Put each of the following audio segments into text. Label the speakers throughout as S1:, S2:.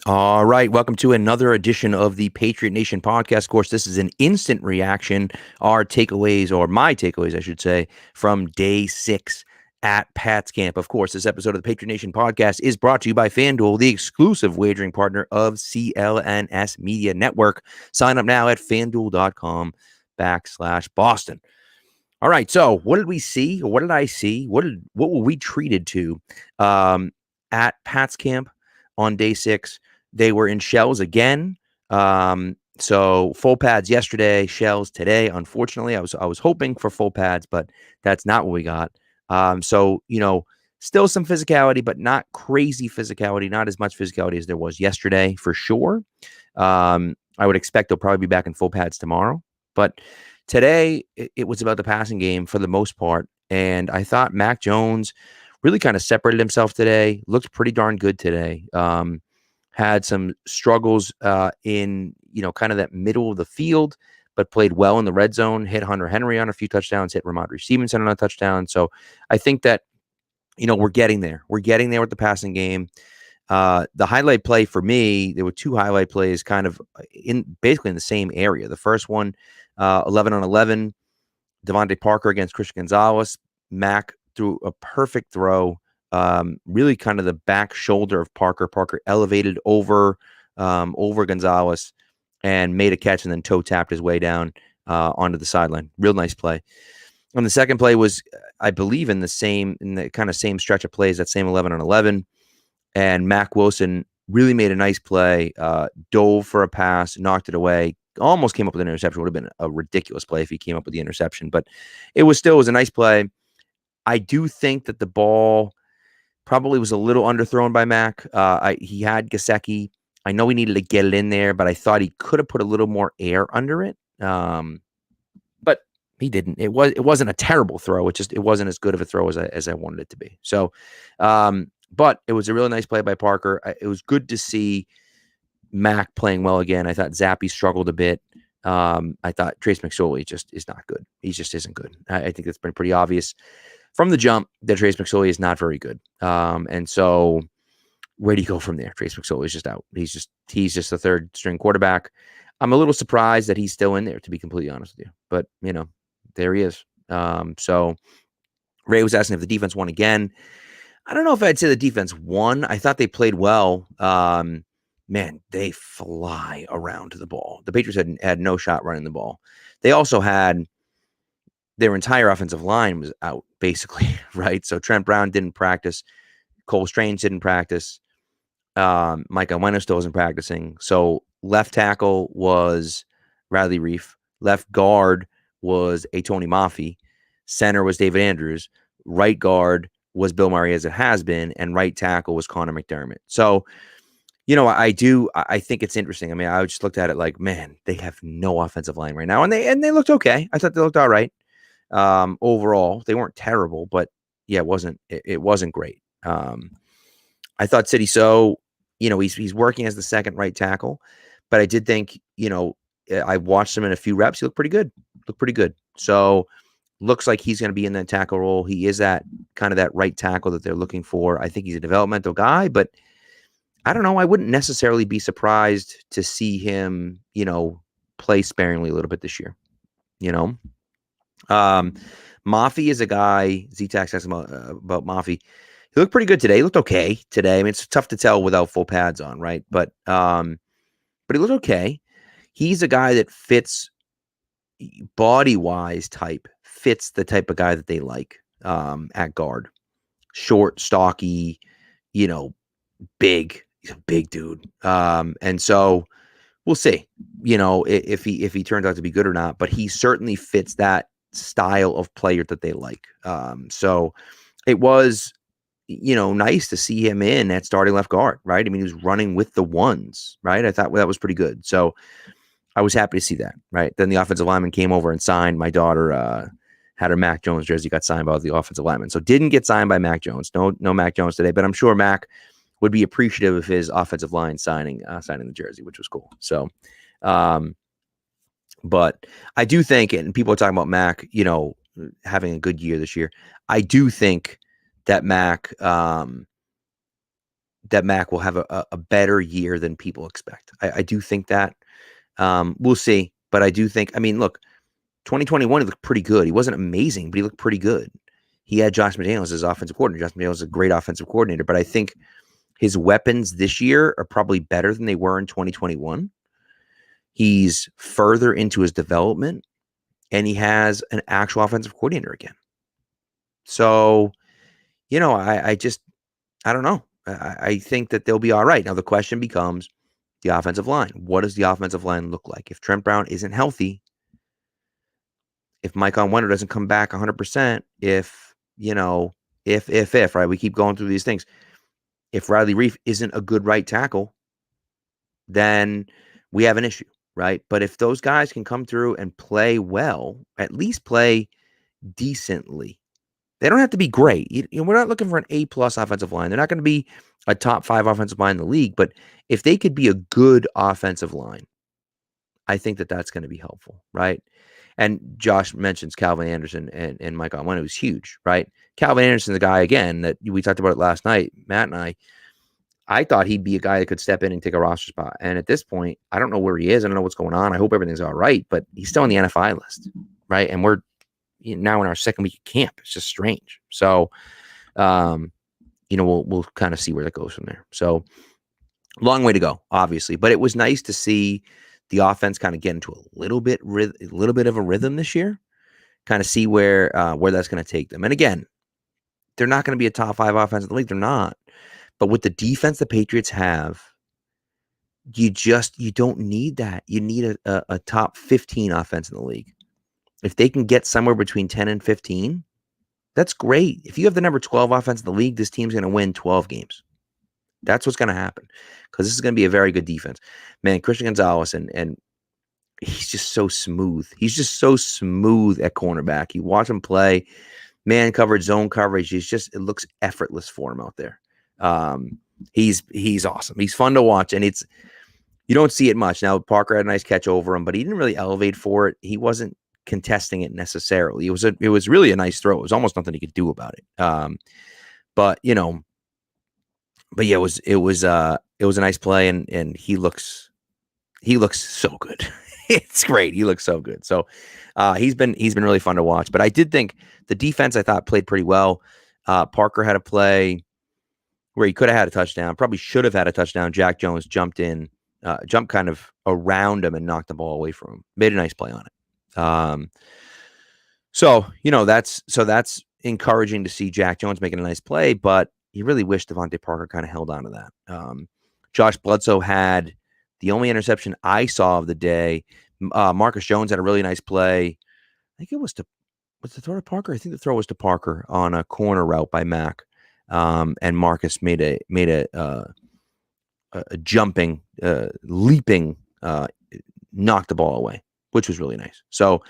S1: All right, welcome to another edition of the Patriot Nation podcast. Of course, this is an instant reaction. Our takeaways, or my takeaways, I should say, from day 6 at Pat's camp. Of course, this episode of the Patriot Nation podcast is brought to you by FanDuel, the exclusive wagering partner of CLNS Media Network. Sign up now at FanDuel.com/Boston. All right, so what did we see? What did I see? What were we treated to at Pat's camp on day 6? They were in shells again. So full pads yesterday, shells today. Unfortunately, I was hoping for full pads, but that's not what we got. So still some physicality, but not crazy physicality. Not as much physicality as there was yesterday, for sure. I would expect they'll probably be back in full pads tomorrow, but today it was about the passing game for the most part, and I thought Mac Jones really kind of separated himself today. Looked pretty darn good today. Had some struggles in kind of that middle of the field, but played well in the red zone. Hit Hunter Henry on a few touchdowns. Hit Ramondre Stevenson on a touchdown. So I think that we're getting there. We're getting there with the passing game. The highlight play for me, there were two highlight plays, kind of basically in the same area. The first one, 11 on 11, Devontae Parker against Christian Gonzalez. Mac threw a perfect throw. Really kind of the back shoulder of Parker. Parker elevated over Gonzalez and made a catch, and then toe tapped his way down onto the sideline. Real nice play. And the second play was, I believe, in the kind of same stretch of plays, that same 11 on 11. And Mack Wilson really made a nice play, dove for a pass, knocked it away, almost came up with an interception. Would have been a ridiculous play if he came up with the interception, but it was a nice play. I do think that the ball probably was a little underthrown by Mac. He had Gesicki. I know he needed to get it in there, but I thought he could have put a little more air under it. But he didn't. It wasn't a terrible throw. It wasn't as good of a throw as I wanted it to be. So, but it was a really nice play by Parker. It was good to see Mac playing well again. I thought Zappe struggled a bit. I thought Trace McSorley just is not good. He just isn't good. I think it's been pretty obvious from the jump that Trace McSorley is not very good. And so where do you go from there? Trace McSorley is just out. He's just the third string quarterback. I'm a little surprised that he's still in there, to be completely honest with you. But, there he is. So Ray was asking if the defense won again. I don't know if I'd say the defense won. I thought they played well. Man, they fly around the ball. The Patriots had no shot running the ball. They also had their entire offensive line was out, basically, right? So Trent Brown didn't practice. Cole Strange didn't practice. Mike Onwenu still wasn't practicing. So left tackle was Riley Reif. Left guard was Tony Mafi. Center was David Andrews. Right guard was Bill Murray, as it has been. And right tackle was Connor McDermott. So, I think it's interesting. I mean, I just looked at it like, man, they have no offensive line right now. And they looked okay. I thought they looked all right. Overall, they weren't terrible, but yeah, it wasn't great. I thought City So, he's working as the second right tackle, but I did think, I watched him in a few reps. He looked pretty good. So looks like he's going to be in that tackle role. He is that kind of that right tackle that they're looking for. I think he's a developmental guy, but I don't know. I wouldn't necessarily be surprised to see him, play sparingly a little bit this year, Mafi is a guy. Z-Tax asked about Mafi. He looked pretty good today. He looked okay today. I mean, it's tough to tell without full pads on, right? But he looked okay. He's a guy that fits body-wise fits the type of guy that they like at guard. Short, stocky, big. He's a big dude. And so we'll see, if he turns out to be good or not. But he certainly fits that style of player that they like. So it was, nice to see him in at starting left guard, right? I mean, he was running with the ones, right? I thought that was pretty good. So I was happy to see that, right? Then the offensive lineman came over and signed. My daughter had her Mac Jones jersey, got signed by the offensive lineman. So didn't get signed by Mac Jones. No Mac Jones today, but I'm sure Mac would be appreciative of his offensive line signing the jersey, which was cool. So, but I do think, and people are talking about Mac, having a good year this year. I do think that Mac that Mac will have a better year than people expect. I do think that. We'll see. But I do think, I mean, look, 2021, he looked pretty good. He wasn't amazing, but he looked pretty good. He had Josh McDaniels as offensive coordinator. Josh McDaniels is a great offensive coordinator, but I think his weapons this year are probably better than they were in 2021. He's further into his development, and he has an actual offensive coordinator again. So, I don't know. I think that they'll be all right. Now, the question becomes the offensive line. What does the offensive line look like? If Trent Brown isn't healthy, if Mike Onwenu doesn't come back 100%, if, right? We keep going through these things. If Riley Reiff isn't a good right tackle, then we have an issue, right? But if those guys can come through and play well, at least play decently, they don't have to be great. We're not looking for an A+ offensive line. They're not going to be a top 5 offensive line in the league, but if they could be a good offensive line, I think that that's going to be helpful, right? And Josh mentions Calvin Anderson and Mike Onwenu is huge, right? Calvin Anderson, the guy, again, that we talked about it last night, Matt and I thought he'd be a guy that could step in and take a roster spot. And at this point, I don't know where he is. I don't know what's going on. I hope everything's all right, but he's still on the NFI list, right? And we're now in our second week of camp. It's just strange. So, we'll kind of see where that goes from there. So, long way to go, obviously, but it was nice to see the offense kind of get into a little bit of a rhythm this year, kind of see where that's going to take them. And again, they're not going to be a top 5 offense in the league. They're not. But with the defense the Patriots have, you don't need that. You need a top 15 offense in the league. If they can get somewhere between 10 and 15, that's great. If you have the number 12 offense in the league, this team's going to win 12 games. That's what's going to happen, because this is going to be a very good defense. Man, Christian Gonzalez, and he's just so smooth. He's just so smooth at cornerback. You watch him play, man coverage, zone coverage. It looks effortless for him out there. He's awesome. He's fun to watch, and you don't see it much. Now, Parker had a nice catch over him, but he didn't really elevate for it. He wasn't contesting it necessarily. It was really a nice throw. It was almost nothing he could do about it. But yeah, it was a nice play, and he looks so good. It's great. He looks so good. So he's been really fun to watch. But I did think the defense, I thought, played pretty well. Parker had a play where he could have had a touchdown, probably should have had a touchdown. Jack Jones jumped kind of around him and knocked the ball away from him. Made a nice play on it. So that's encouraging to see Jack Jones making a nice play, but you really wish Devontae Parker kind of held on to that. Josh Bledsoe had the only interception I saw of the day. Marcus Jones had a really nice play. I think it was the throw to Parker. I think the throw was to Parker on a corner route by Mac. And Marcus made a jumping, leaping, knocked the ball away, which was really nice. So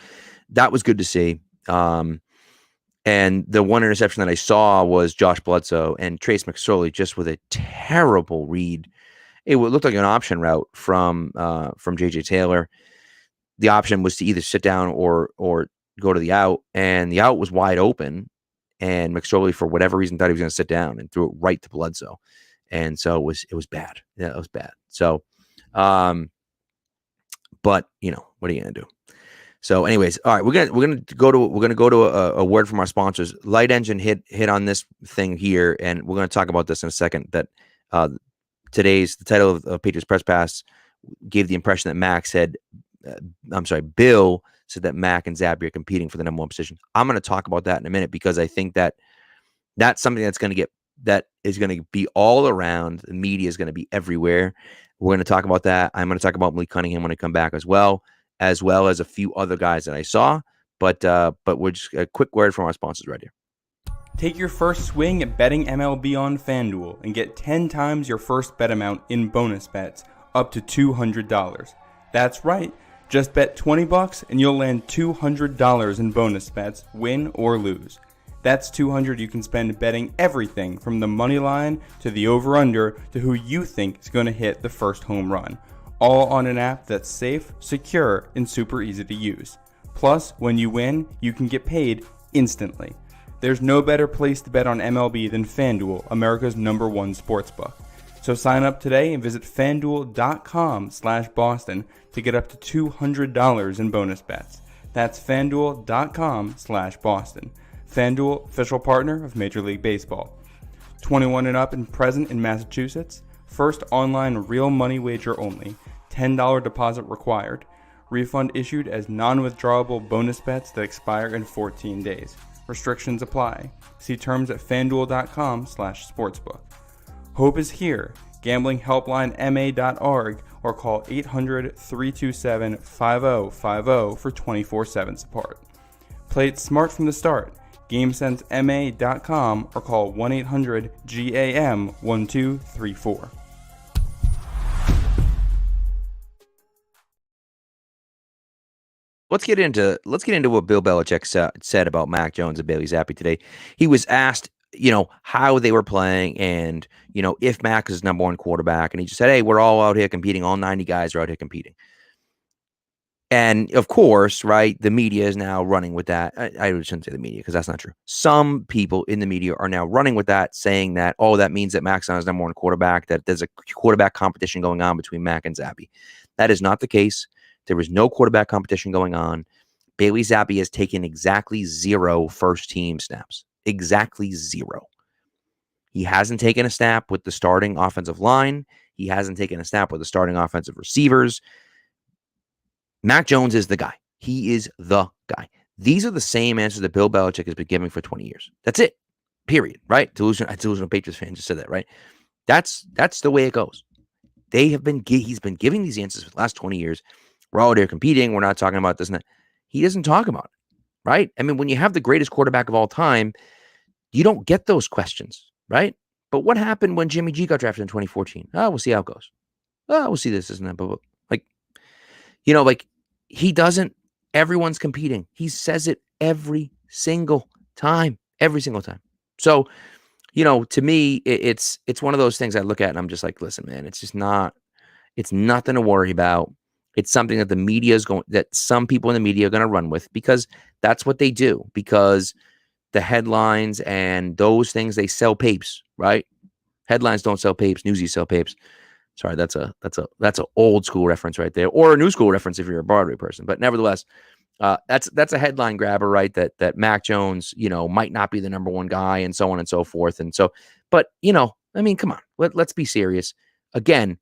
S1: that was good to see. And the one interception that I saw was Josh Bledsoe and Trace McSorley just with a terrible read. It looked like an option route from J.J. Taylor. The option was to either sit down or go to the out, and the out was wide open. And McSorley, for whatever reason, thought he was going to sit down and threw it right to Bledsoe. And so it was bad. Yeah, it was bad. So, but what are you going to do? So anyways, all right, we're gonna go to a word from our sponsors. Light Engine hit on this thing here, and we're going to talk about this in a second. That the title of Patriots Press Pass gave the impression that Bill said that Mac and Zabby are competing for the number 1 position. I'm going to talk about that in a minute, because I think that that's something that is going to be all around. The media is going to be everywhere. We're going to talk about that. I'm going to talk about Malik Cunningham when I come back as well as a few other guys that I saw. But we're just a quick word from our sponsors right here.
S2: Take your first swing at betting MLB on FanDuel and get 10 times your first bet amount in bonus bets, up to $200. That's right. Just bet $20 and you'll land $200 in bonus bets, win or lose. That's $200 you can spend betting everything from the money line to the over-under to who you think is going to hit the first home run. All on an app that's safe, secure, and super easy to use. Plus, when you win, you can get paid instantly. There's no better place to bet on MLB than FanDuel, America's #1 sportsbook. So sign up today and visit fanduel.com/Boston to get up to $200 in bonus bets. That's fanduel.com/Boston. FanDuel, official partner of Major League Baseball. 21 and up and present in Massachusetts. First online real money wager only. $10 deposit required. Refund issued as non-withdrawable bonus bets that expire in 14 days. Restrictions apply. See terms at fanduel.com/sportsbook. Hope is here. GamblingHelplineMA.org or call 800-327-5050 for 24/7 support. Play it smart from the start. GameSenseMA.com or call 1-800-GAM-1234.
S1: Let's get into what Bill Belichick said about Mac Jones and Bailey Zappi today. He was asked, how they were playing and, if Mac is number one quarterback. And he just said, hey, we're all out here competing. All 90 guys are out here competing. And of course, right, the media is now running with that. I shouldn't say the media because that's not true. Some people in the media are now running with that, saying that, that means that Mac's not his number one quarterback, that there's a quarterback competition going on between Mac and Zappi. That is not the case. There is no quarterback competition going on. Bailey Zappi has taken exactly 0 first-team snaps. Exactly 0. He hasn't taken a snap with the starting offensive line. He hasn't taken a snap with the starting offensive receivers. Mac Jones is the guy. He is the guy. These are the same answers that Bill Belichick has been giving for 20 years. That's it. Period. Right? Delusional Patriots fan just said that, right? That's the way it goes. He's been giving these answers for the last 20 years. We're all there competing. We're not talking about this and that. He doesn't talk about it, right? I mean, when you have the greatest quarterback of all time, you don't get those questions, right? But what happened when Jimmy G got drafted in 2014? We'll see how it goes. We'll see this, isn't it? But he doesn't. Everyone's competing. He says it every single time. So, to me, it's one of those things I look at and I'm just like, listen, man, it's nothing to worry about. It's something that that some people in the media are going to run with because that's what they do, because the headlines and those things, they sell papes, right? Headlines don't sell papes. Newsies sell papes. Sorry, that's a old school reference right there, or a new school reference if you're a Broadway person. But nevertheless, that's a headline grabber, right? That Mac Jones, might not be the number one guy, and so on and so forth. And so, but I mean, come on, let's be serious. Again,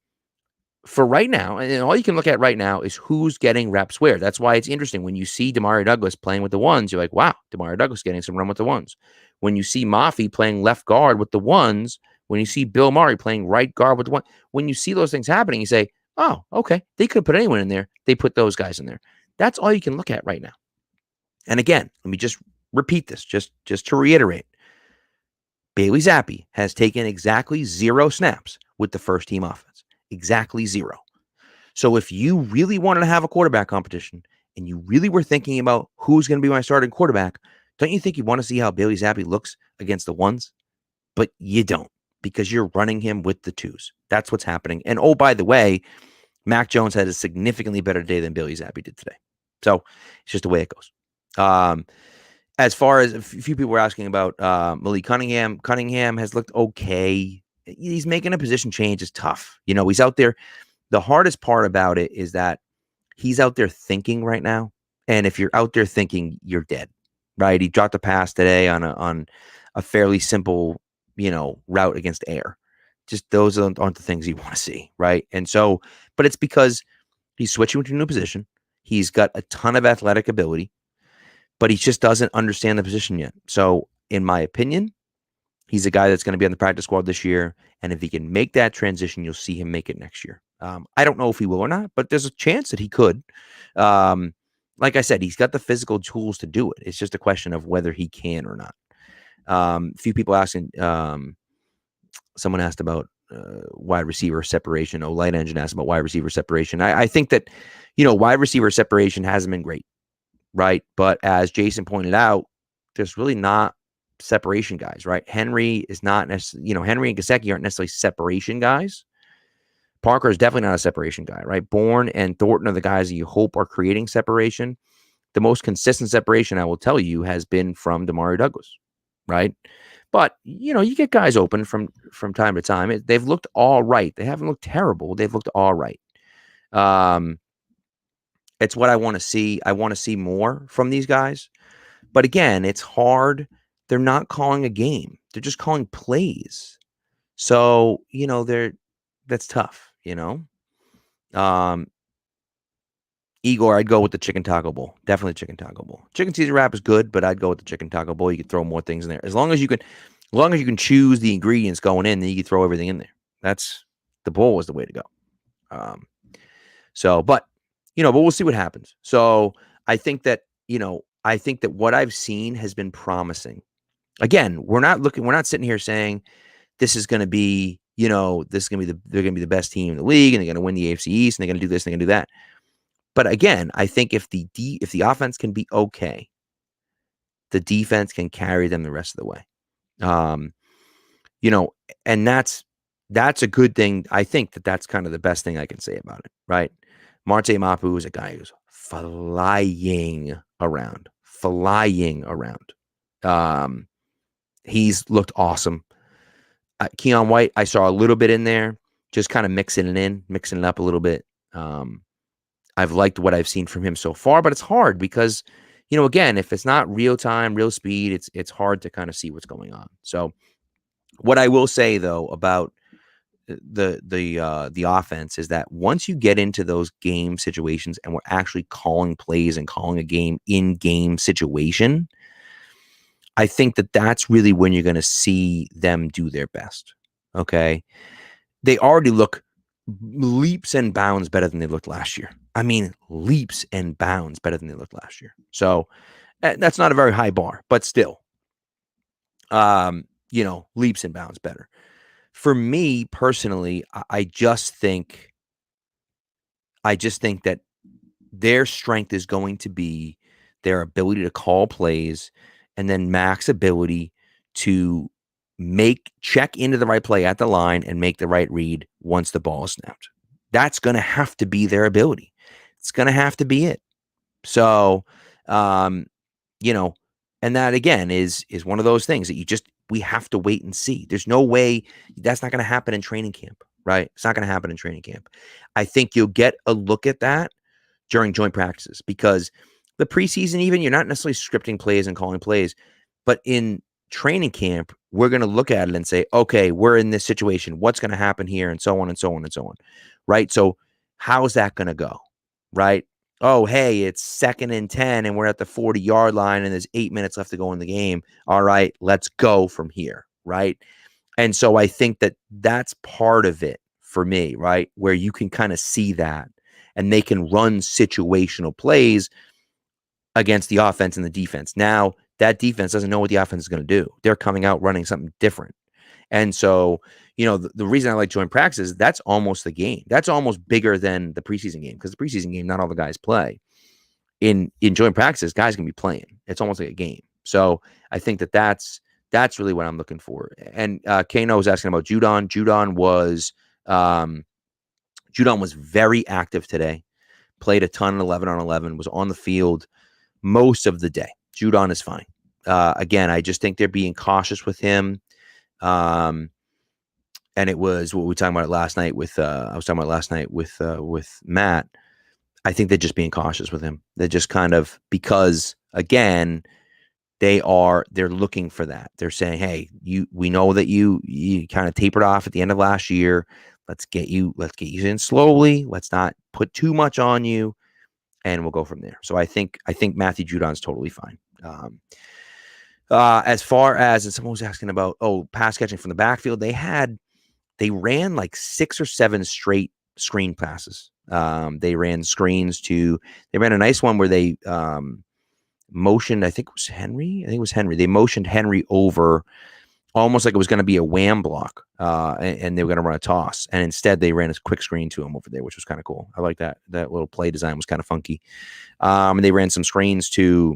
S1: for right now, and all you can look at right now is who's getting reps where. That's why it's interesting when you see Demario Douglas playing with the ones. You're like, wow, Demario Douglas getting some run with the ones. When you see Mafi playing left guard with the ones. When you see Bill Murray playing right guard with the one, when you see those things happening, you say, oh, okay, they could put anyone in there. They put those guys in there. That's all you can look at right now. And again, let me just repeat this, just to reiterate. Bailey Zappi has taken exactly 0 snaps with the first team offense. Exactly 0. So if you really wanted to have a quarterback competition and you really were thinking about who's going to be my starting quarterback, don't you think you want to see how Bailey Zappi looks against the ones? But you don't, because you're running him with the twos. That's what's happening. And oh, by the way, Mac Jones had a significantly better day than Bailey Zappi did today. So it's just the way it goes. As far as a few people were asking about Malik Cunningham, Cunningham has looked okay. He's making a position change is tough. He's out there. The hardest part about it is that he's out there thinking right now. And if you're out there thinking, you're dead, right? He dropped a pass today on a fairly simple, route against air. Just those aren't the things you want to see, right? And so, but it's because he's switching to a new position. He's got a ton of athletic ability, but he just doesn't understand the position yet. So, in my opinion, he's a guy that's going to be on the practice squad this year. And if he can make that transition, you'll see him make it next year. I don't know if he will or not, but there's a chance that he could. Like I said, he's got the physical tools to do it. It's just a question of whether he can or not. A few people asking, someone asked about wide receiver separation. Light Engine asked about wide receiver separation. I think that, wide receiver separation hasn't been great, right? But as Jason pointed out, there's really not separation guys, right? Henry is not necessarily, Henry and Gesicki aren't necessarily separation guys. Parker is definitely not a separation guy, right? Bourne and Thornton are the guys that you hope are creating separation. The most consistent separation, I will tell you, has been from Demario Douglas, right? But you get guys open from time to time. They've looked all right. They haven't looked terrible. They've looked all right. Um, it's what I want to see. I want to see more from these guys. But again, it's hard. They're not calling a game. They're just calling plays. So, that's tough. Um, Igor, I'd go with the chicken taco bowl. Definitely chicken taco bowl. Chicken Caesar wrap is good, but I'd go with the chicken taco bowl. You could throw more things in there. As long as you can choose the ingredients going in, then you can throw everything in there. That's the bowl is the way to go. Um, but we'll see what happens. So I think that what I've seen has been promising. Again, we're not sitting here saying this is going to be, they're going to be the best team in the league and they're going to win the AFC East and they're going to do this and they're going to do that. But again, I think if the offense can be okay, the defense can carry them the rest of the way. And that's a good thing. I think that's kind of the best thing I can say about it, right? Marte Mapu is a guy who's flying around. He's looked awesome. Keon White, I saw a little bit in there, just kind of mixing it up a little bit. I've liked what I've seen from him so far, but it's hard because, again, if it's not real time, real speed, it's hard to kind of see what's going on. So what I will say though about the offense is that once you get into those game situations and we're actually calling plays and calling a game in game situation, I think that's really when you're going to see them do their best. Okay. They already look leaps and bounds better than they looked last year. I mean, leaps and bounds better than they looked last year. So that's not a very high bar, but still, leaps and bounds better. For me personally, I just think that their strength is going to be their ability to call plays and then Mac's ability to check into the right play at the line and make the right read once the ball is snapped. That's going to have to be their ability. It's going to have to be it. So, and that again is one of those things that we have to wait and see. There's no way that's not going to happen in training camp, right? It's not going to happen in training camp. I think you'll get a look at that during joint practices because the preseason, even you're not necessarily scripting plays and calling plays, but in training camp, we're going to look at it and say, okay, we're in this situation. What's going to happen here? And so on and so on and so on. Right. So how's that going to go? Right. Oh, hey, it's 2nd and 10 and we're at the 40-yard line and there's 8 minutes left to go in the game. All right, let's go from here. Right. And so I think that's part of it for me, right? Where you can kind of see that and they can run situational plays against the offense and the defense. Now, that defense doesn't know what the offense is going to do. They're coming out running something different. And so, the reason I like joint practice is that's almost the game. That's almost bigger than the preseason game because the preseason game, not all the guys play. In joint practices, guys can be playing. It's almost like a game. So I think that's really what I'm looking for. And Kano was asking about Judon. Judon was very active today. Played a ton 11 on 11. Was on the field most of the day. Judon is fine. Again, I just think they're being cautious with him. And it was what we were talking about last night with I was talking about last night with Matt. I think they're just being cautious with him. They're just kind of because again, they're looking for that. They're saying, hey, we know that you kind of tapered off at the end of last year. Let's get you in slowly. Let's not put too much on you, and we'll go from there. So I think Matthew Judon's totally fine. As far as and someone was asking about pass catching from the backfield, they ran like 6 or 7 straight screen passes. They ran they ran a nice one where they motioned, I think it was Henry. They motioned Henry over almost like it was going to be a wham block, and they were going to run a toss. And instead they ran a quick screen to him over there, which was kind of cool. I like that. That little play design was kind of funky. And they ran some screens to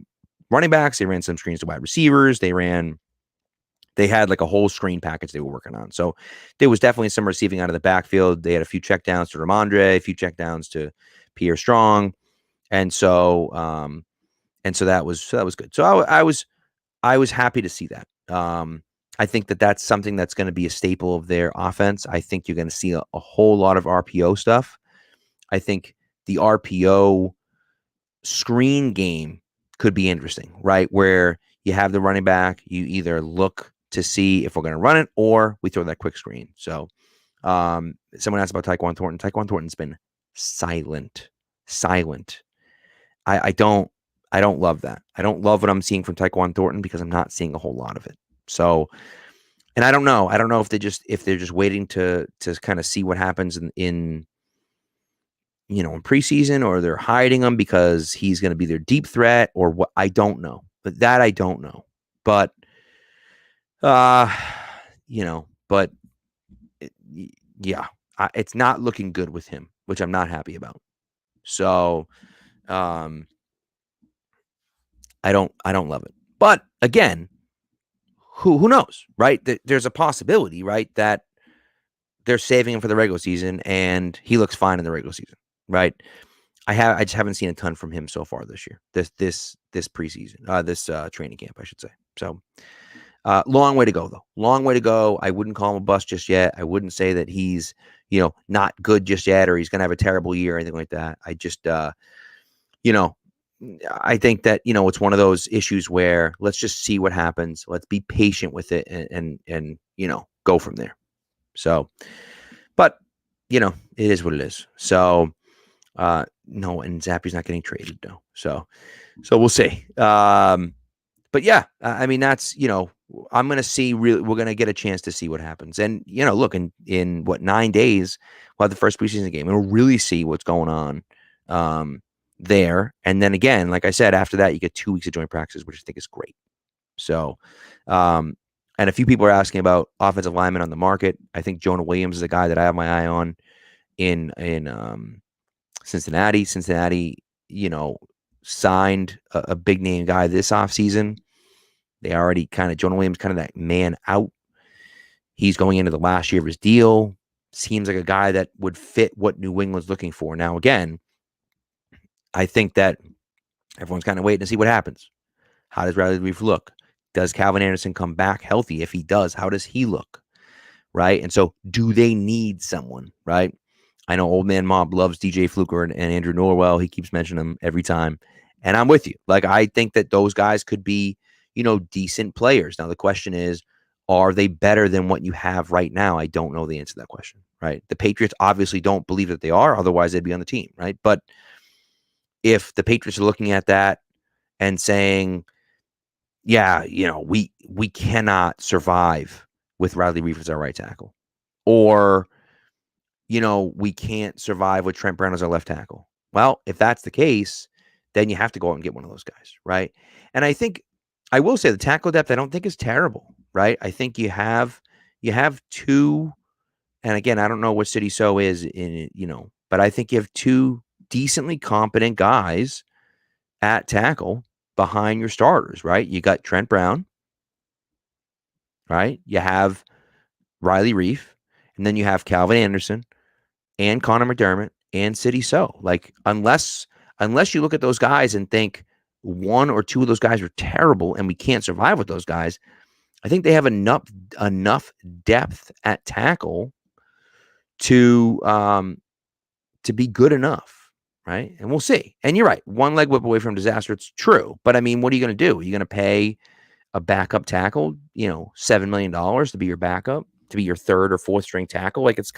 S1: running backs. They ran some screens to wide receivers. They had like a whole screen package they were working on. So there was definitely some receiving out of the backfield. They had a few checkdowns to Ramondre, a few checkdowns to Pierre Strong. And so that was good. So I was happy to see that. I think that that's something that's going to be a staple of their offense. I think you're going to see a whole lot of RPO stuff. I think the RPO screen game could be interesting, right? Where you have the running back, you either look to see if we're going to run it or we throw that quick screen. So someone asked about Tyquan Thornton. Tyquan Thornton's been silent. I don't love that. I don't love what I'm seeing from Tyquan Thornton because I'm not seeing a whole lot of it. So, and I don't know. I don't know if they're just waiting to kind of see what happens in in preseason, or they're hiding him because he's going to be their deep threat, or what. I don't know. But that I don't know. But but yeah, it's not looking good with him, which I'm not happy about. So, I don't love it. But again, who knows, right? There's a possibility, right, that they're saving him for the regular season and he looks fine in the regular season, right? I just haven't seen a ton from him so far this year. This preseason, this training camp, I should say. So, long way to go though. Long way to go. I wouldn't call him a bust just yet. I wouldn't say that he's not good just yet, or he's going to have a terrible year or anything like that. I just I think that it's one of those issues where let's just see what happens. Let's be patient with it and go from there. So, but it is what it is. So, no, and Zappy's not getting traded though. So we'll see. But yeah, I mean that's I'm gonna see. We're gonna get a chance to see what happens, and look in what 9 days we'll have the first preseason game, and we'll really see what's going on there. And then again, like I said, after that you get 2 weeks of joint practices, which I think is great. So, and a few people are asking about offensive linemen on the market. I think Jonah Williams is a guy that I have my eye on in Cincinnati. Cincinnati, signed a big name guy this offseason. They already Jonah Williams, kind of that man out. He's going into the last year of his deal. Seems like a guy that would fit what New England's looking for. Now, again, I think that everyone's kind of waiting to see what happens. How does Riley Reiff look? Does Calvin Anderson come back healthy? If he does, how does he look? Right? And so do they need someone? Right? I know Old Man Mob loves DJ Fluker and Andrew Norwell. He keeps mentioning them every time. And I'm with you. Like, I think that those guys could be, decent players. Now, the question is, are they better than what you have right now? I don't know the answer to that question, right? The Patriots obviously don't believe that they are. Otherwise, they'd be on the team, right? But if the Patriots are looking at that and saying, yeah, we cannot survive with Riley Reiff as our right tackle, or we can't survive with Trent Brown as our left tackle. Well, if that's the case, then you have to go out and get one of those guys, right? And I think I will say the tackle depth I don't think is terrible, right? I think you have two, and again, I don't know what City So is but I think you have two decently competent guys at tackle behind your starters, right? You got Trent Brown, right? You have Riley Reiff, and then you have Calvin Anderson and Connor McDermott and City So. Like, unless you look at those guys and think one or two of those guys are terrible and we can't survive with those guys, I think they have enough depth at tackle to be good enough, right? And we'll see. And you're right, one leg whip away from disaster. It's true, but I mean, what are you going to do? Are you going to pay a backup tackle, $7 million to be your backup, to be your third or fourth string tackle? Like, it's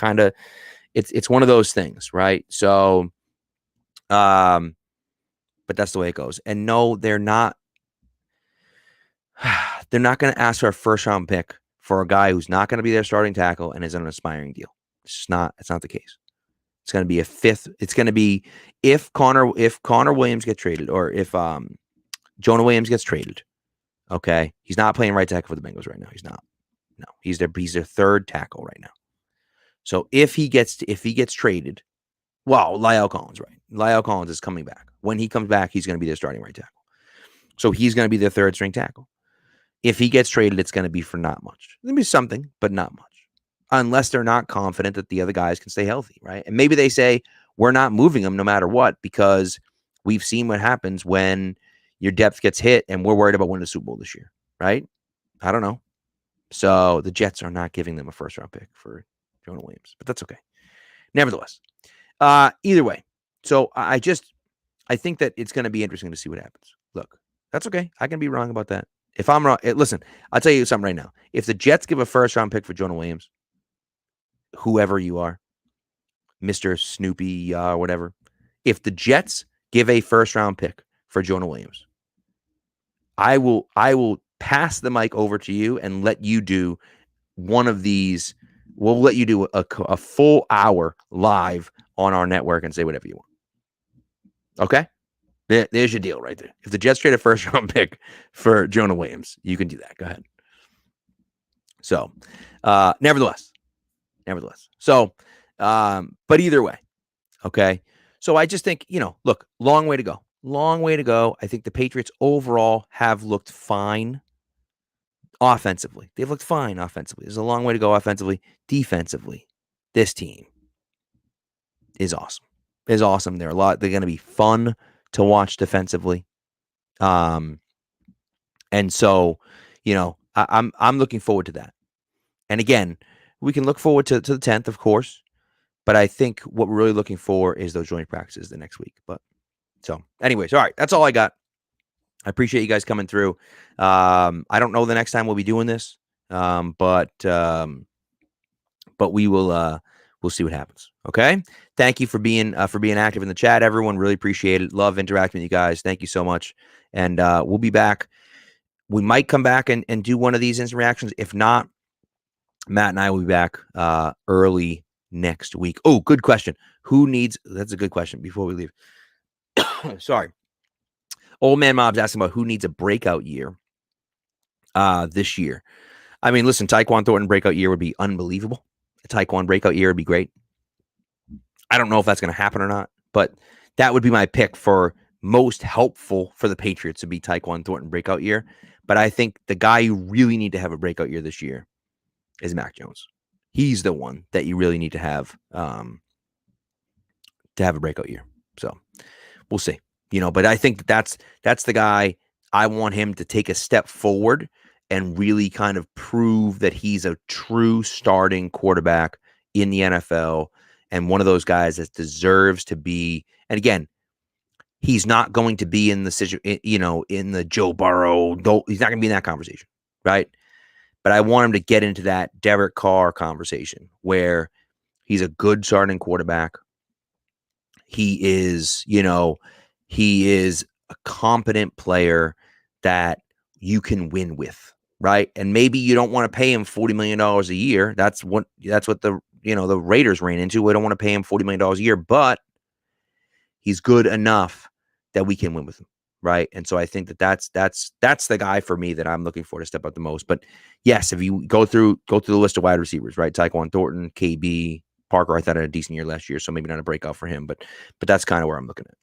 S1: one of those things, right? So, but that's the way it goes. And no, they're not going to ask for a first round pick for a guy who's not going to be their starting tackle and is on an aspiring deal. It's not the case. It's going to be a fifth. It's going to be if Connor Williams gets traded, or if Jonah Williams gets traded. Okay, he's not playing right tackle for the Bengals right now. He's not. No, he's their third tackle right now. So if he gets traded, well, La'el Collins, right? La'el Collins is coming back. When he comes back, he's going to be their starting right tackle. So he's going to be their third string tackle. If he gets traded, it's going to be for not much. It's going to be something, but not much. Unless they're not confident that the other guys can stay healthy, right? And maybe they say, we're not moving them no matter what, because we've seen what happens when your depth gets hit and we're worried about winning the Super Bowl this year, right? I don't know. So the Jets are not giving them a first-round pick for Jonah Williams, but that's okay. Nevertheless, either way, so I think that it's going to be interesting to see what happens. Look, that's okay. I can be wrong about that. If I'm wrong, listen, I'll tell you something right now. If the Jets give a first-round pick for Jonah Williams, whoever you are, Mr. Snoopy, whatever, if the Jets give a first-round pick for Jonah Williams, I will pass the mic over to you and let you do one of these. We'll let you do a full hour live on our network and say whatever you want. Okay? There's your deal right there. If the Jets trade a first-round pick for Jonah Williams, you can do that. Go ahead. So, nevertheless. So, but either way, okay? So I just think, look, long way to go. I think the Patriots overall have looked fine offensively. They've looked fine offensively. There's a long way to go offensively. Defensively, this team is awesome. They're going to be fun to watch defensively. And so, I'm looking forward to that. And again, we can look forward to the 10th, of course. But I think what we're really looking for is those joint practices the next week. But so anyways, all right, that's all I got. I appreciate you guys coming through. I don't know the next time we'll be doing this, but we will we'll see what happens. Okay. Thank you for being active in the chat, everyone. Really appreciate it. Love interacting with you guys. Thank you so much. And we'll be back. We might come back and do one of these instant reactions. If not, Matt and I will be back early next week. Oh, good question. That's a good question before we leave. Sorry. Old Man Mob's asking about who needs a breakout year this year. I mean, listen, Tyquan Thornton breakout year would be unbelievable. A Tyquan breakout year would be great. I don't know if that's going to happen or not, but that would be my pick for most helpful for the Patriots to be Tyquan Thornton breakout year. But I think the guy you really need to have a breakout year this year is Mac Jones. He's the one that you really need to have a breakout year. So we'll see, but I think that's the guy. I want him to take a step forward and really kind of prove that he's a true starting quarterback in the NFL and one of those guys that deserves to be. And again, he's not going to be in the in the Joe Burrow. He's not going to be in that conversation, right? But I want him to get into that Derek Carr conversation where he's a good starting quarterback. He is, a competent player that you can win with, right? And maybe you don't want to pay him $40 million a year. That's what the Raiders ran into. We don't want to pay him $40 million a year, but he's good enough that we can win with him. Right. And so I think that's the guy for me that I'm looking for to step up the most. But yes, if you go through the list of wide receivers, right? Tyquan Thornton, KB, Parker, I thought had a decent year last year, so maybe not a breakout for him, but that's kind of where I'm looking at.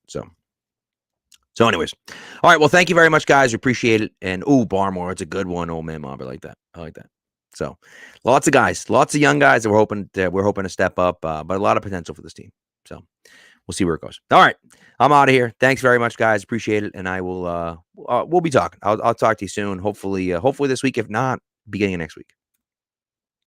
S1: So anyways. All right. Well, thank you very much, guys. Appreciate it. And Barmore, it's a good one. Old Man Mob. I like that. So lots of guys, lots of young guys that we're hoping to step up, but a lot of potential for this team. So we'll see where it goes. All right. I'm out of here. Thanks very much, guys. Appreciate it. And I will, we'll be talking. I'll talk to you soon. Hopefully this week. If not, beginning of next week.